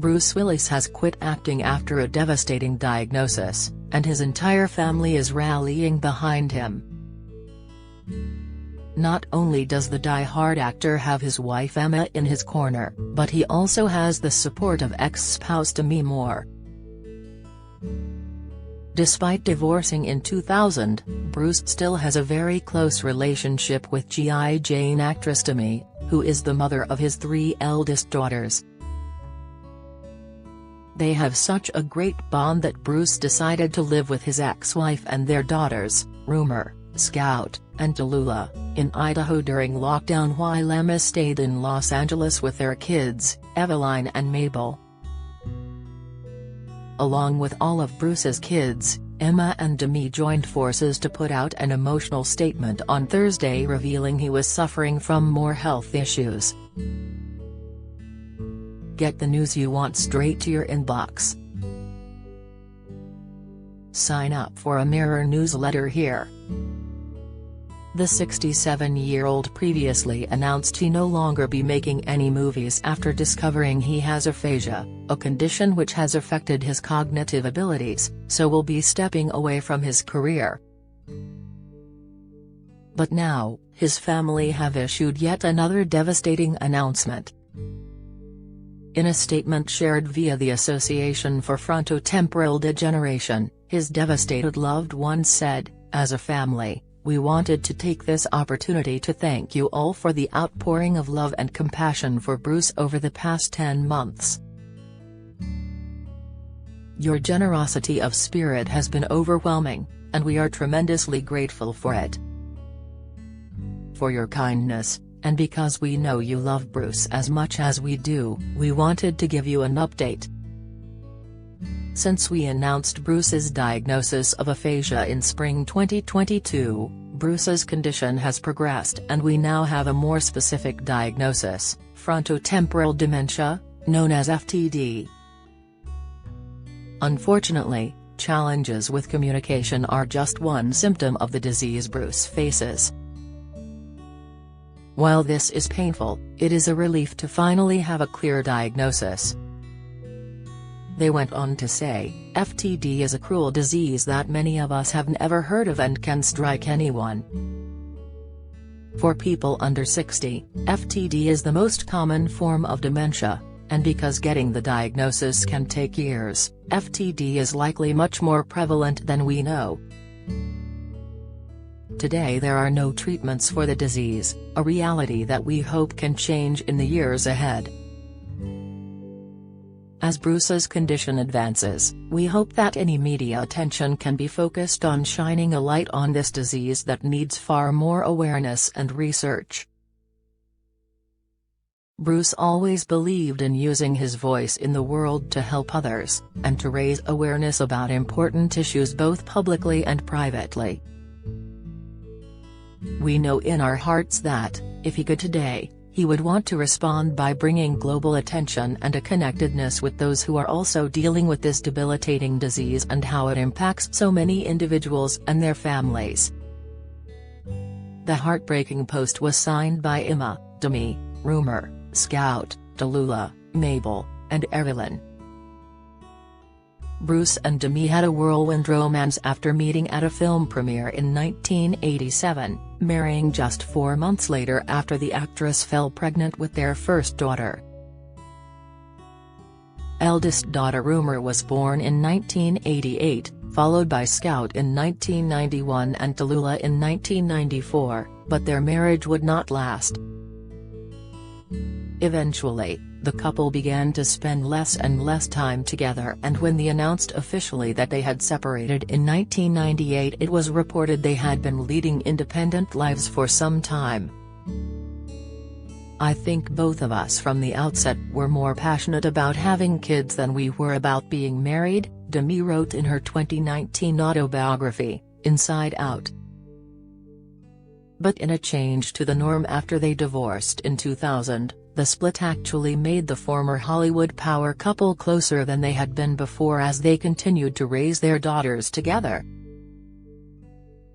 Bruce Willis has quit acting after a devastating diagnosis, and his entire family is rallying behind him. Not only does the die-hard actor have his wife Emma in his corner, but he also has the support of ex-spouse Demi Moore. Despite divorcing in 2000, Bruce still has a very close relationship with G.I. Jane actress Demi, who is the mother of his 3 eldest daughters. They have such a great bond that Bruce decided to live with his ex-wife and their daughters, Rumor, Scout, and Tallulah, in Idaho during lockdown while Emma stayed in Los Angeles with their kids, Eveline and Mabel. Along with all of Bruce's kids, Emma and Demi joined forces to put out an emotional statement on Thursday revealing he was suffering from more health issues. Get the news you want straight to your inbox. Sign up for a Mirror newsletter here. The 67-year-old previously announced he no longer be making any movies after discovering he has aphasia, a condition which has affected his cognitive abilities, so will be stepping away from his career. But now, his family have issued yet another devastating announcement. In a statement shared via the Association for Frontotemporal Degeneration, his devastated loved ones said, "As a family, we wanted to take this opportunity to thank you all for the outpouring of love and compassion for Bruce over the past 10 months. Your generosity of spirit has been overwhelming, and we are tremendously grateful for it. For your kindness, and because we know you love Bruce as much as we do, we wanted to give you an update. Since we announced Bruce's diagnosis of aphasia in spring 2022, Bruce's condition has progressed and we now have a more specific diagnosis, frontotemporal dementia, known as FTD. Unfortunately, challenges with communication are just one symptom of the disease Bruce faces. While this is painful, it is a relief to finally have a clear diagnosis." They went on to say, "FTD is a cruel disease that many of us have never heard of and can strike anyone. For people under 60, FTD is the most common form of dementia, and because getting the diagnosis can take years, FTD is likely much more prevalent than we know. Today there are no treatments for the disease, a reality that we hope can change in the years ahead. As Bruce's condition advances, we hope that any media attention can be focused on shining a light on this disease that needs far more awareness and research." Bruce always believed in using his voice in the world to help others, and to raise awareness about important issues both publicly and privately. "We know in our hearts that, if he could today, he would want to respond by bringing global attention and a connectedness with those who are also dealing with this debilitating disease and how it impacts so many individuals and their families." The heartbreaking post was signed by Emma, Demi, Rumor, Scout, Tallulah, Mabel, and Eveline. Bruce and Demi had a whirlwind romance after meeting at a film premiere in 1987, marrying just 4 months later after the actress fell pregnant with their first daughter. Eldest daughter Rumor was born in 1988, followed by Scout in 1991 and Tallulah in 1994, but their marriage would not last. Eventually, the couple began to spend less and less time together, and when they announced officially that they had separated in 1998, it was reported they had been leading independent lives for some time. "I think both of us from the outset were more passionate about having kids than we were about being married," Demi wrote in her 2019 autobiography, Inside Out. But in a change to the norm after they divorced in 2000, the split actually made the former Hollywood power couple closer than they had been before as they continued to raise their daughters together.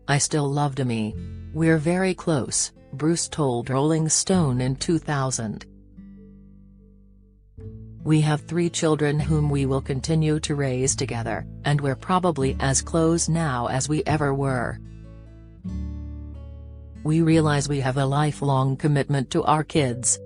"I still love Demi. We're very close," Bruce told Rolling Stone in 2000. We have 3 children whom we will continue to raise together, and we're probably as close now as we ever were. We realize we have a lifelong commitment to our kids.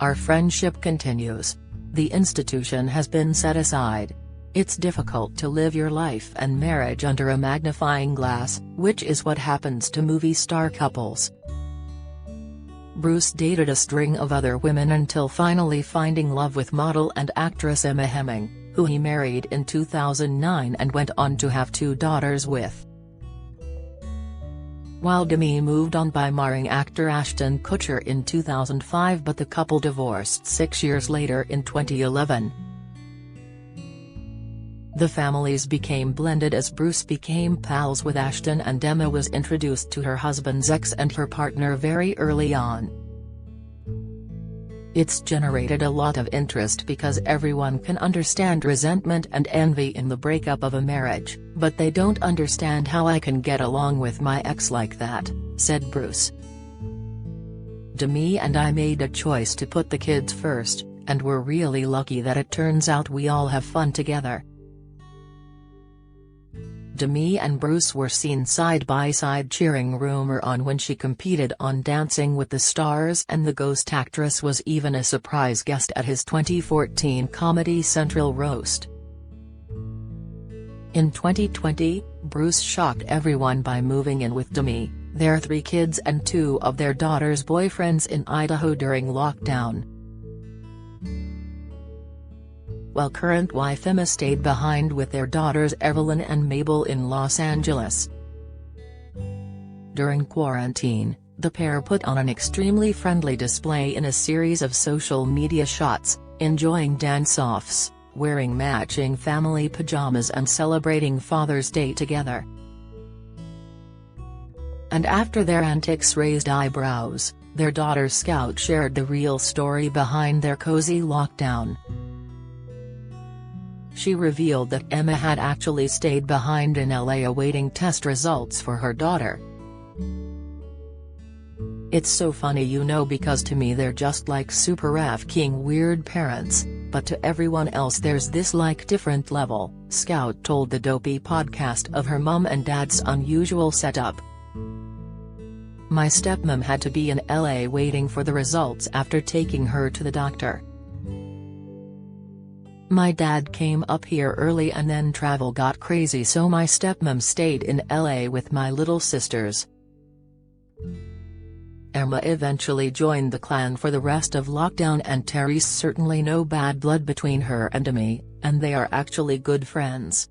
Our friendship continues. The institution has been set aside. It's difficult to live your life and marriage under a magnifying glass, which is what happens to movie star couples. Bruce dated a string of other women until finally finding love with model and actress Emma Hemming, who he married in 2009 and went on to have 2 daughters with. While Demi moved on by marrying actor Ashton Kutcher in 2005, but the couple divorced 6 years later in 2011. The families became blended as Bruce became pals with Ashton and Emma was introduced to her husband's ex and her partner very early on. It's generated a lot of interest because everyone can understand resentment and envy in the breakup of a marriage, but they don't understand how I can get along with my ex like that, said Bruce. Demi and I made a choice to put the kids first, and we're really lucky that it turns out we all have fun together. Demi and Bruce were seen side by side cheering Rumor on when she competed on Dancing with the Stars, and the ghost actress was even a surprise guest at his 2014 Comedy Central roast. In 2020, Bruce shocked everyone by moving in with Demi, their 3 kids and 2 of their daughters' boyfriends in Idaho during lockdown, while current wife Emma stayed behind with their daughters Evelyn and Mabel in Los Angeles. During quarantine, the pair put on an extremely friendly display in a series of social media shots, enjoying dance-offs, wearing matching family pajamas and celebrating Father's Day together. And after their antics raised eyebrows, their daughter Scout shared the real story behind their cozy lockdown. She revealed that Emma had actually stayed behind in LA awaiting test results for her daughter. "It's so funny, you know, because to me they're just like super F-king weird parents, but to everyone else there's this like different level," Scout told the Dopey podcast of her mum and dad's unusual setup. "My stepmom had to be in LA waiting for the results after taking her to the doctor. My dad came up here early and then travel got crazy, so my stepmom stayed in LA with my little sisters." Emma eventually joined the clan for the rest of lockdown, and Terry's certainly no bad blood between her and Demi, and they are actually good friends.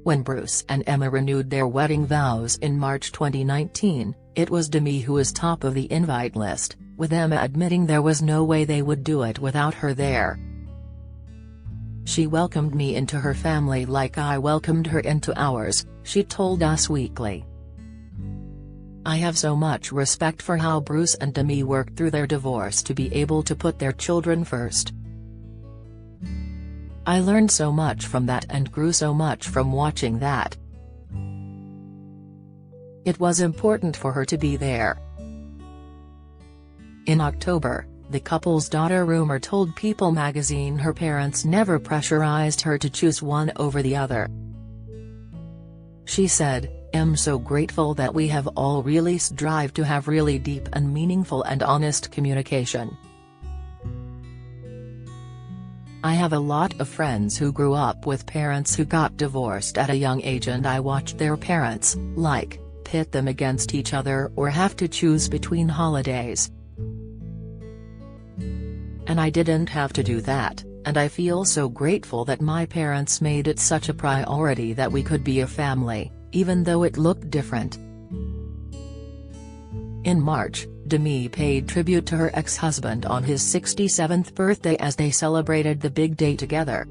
When Bruce and Emma renewed their wedding vows in March 2019, it was Demi who was top of the invite list, with Emma admitting there was no way they would do it without her there. "She welcomed me into her family like I welcomed her into ours," she told Us Weekly. "I have so much respect for how Bruce and Demi worked through their divorce to be able to put their children first. I learned so much from that and grew so much from watching that. It was important for her to be there." In October, the couple's daughter Rumor told People magazine her parents never pressurized her to choose one over the other. She said, "I'm so grateful that we have all really strive to have really deep and meaningful and honest communication. I have a lot of friends who grew up with parents who got divorced at a young age, and I watched their parents, like, pit them against each other or have to choose between holidays. And I didn't have to do that, and I feel so grateful that my parents made it such a priority that we could be a family, even though it looked different." In March, Demi paid tribute to her ex-husband on his 67th birthday as they celebrated the big day together.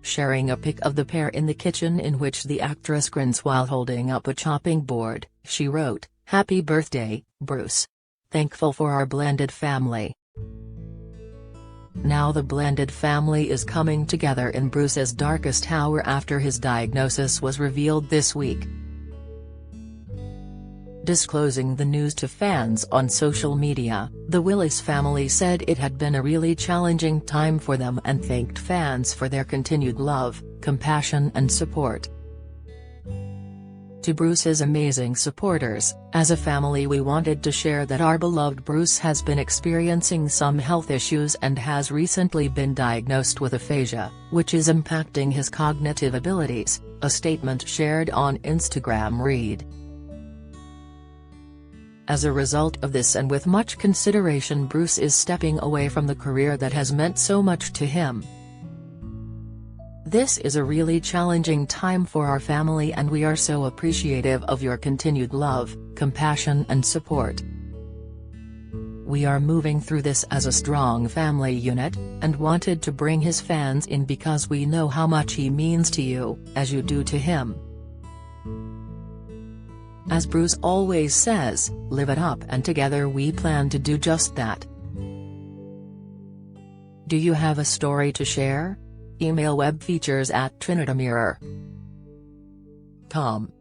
Sharing a pic of the pair in the kitchen in which the actress grins while holding up a chopping board, she wrote, "Happy birthday, Bruce. Thankful for our blended family." Now the blended family is coming together in Bruce's darkest hour after his diagnosis was revealed this week. Disclosing the news to fans on social media, The Willis family said it had been a really challenging time for them and thanked fans for their continued love, compassion and support. To Bruce's amazing supporters, as a family we wanted to share that our beloved Bruce has been experiencing some health issues and has recently been diagnosed with aphasia, which is impacting his cognitive abilities, a statement shared on Instagram read. As a result of this and with much consideration, Bruce is stepping away from the career that has meant so much to him. This is a really challenging time for our family and we are so appreciative of your continued love, compassion and support. We are moving through this as a strong family unit, and wanted to bring his fans in because we know how much he means to you, as you do to him. As Bruce always says, live it up, and together we plan to do just that. Do you have a story to share? Email webfeatures@trinitymirror.com.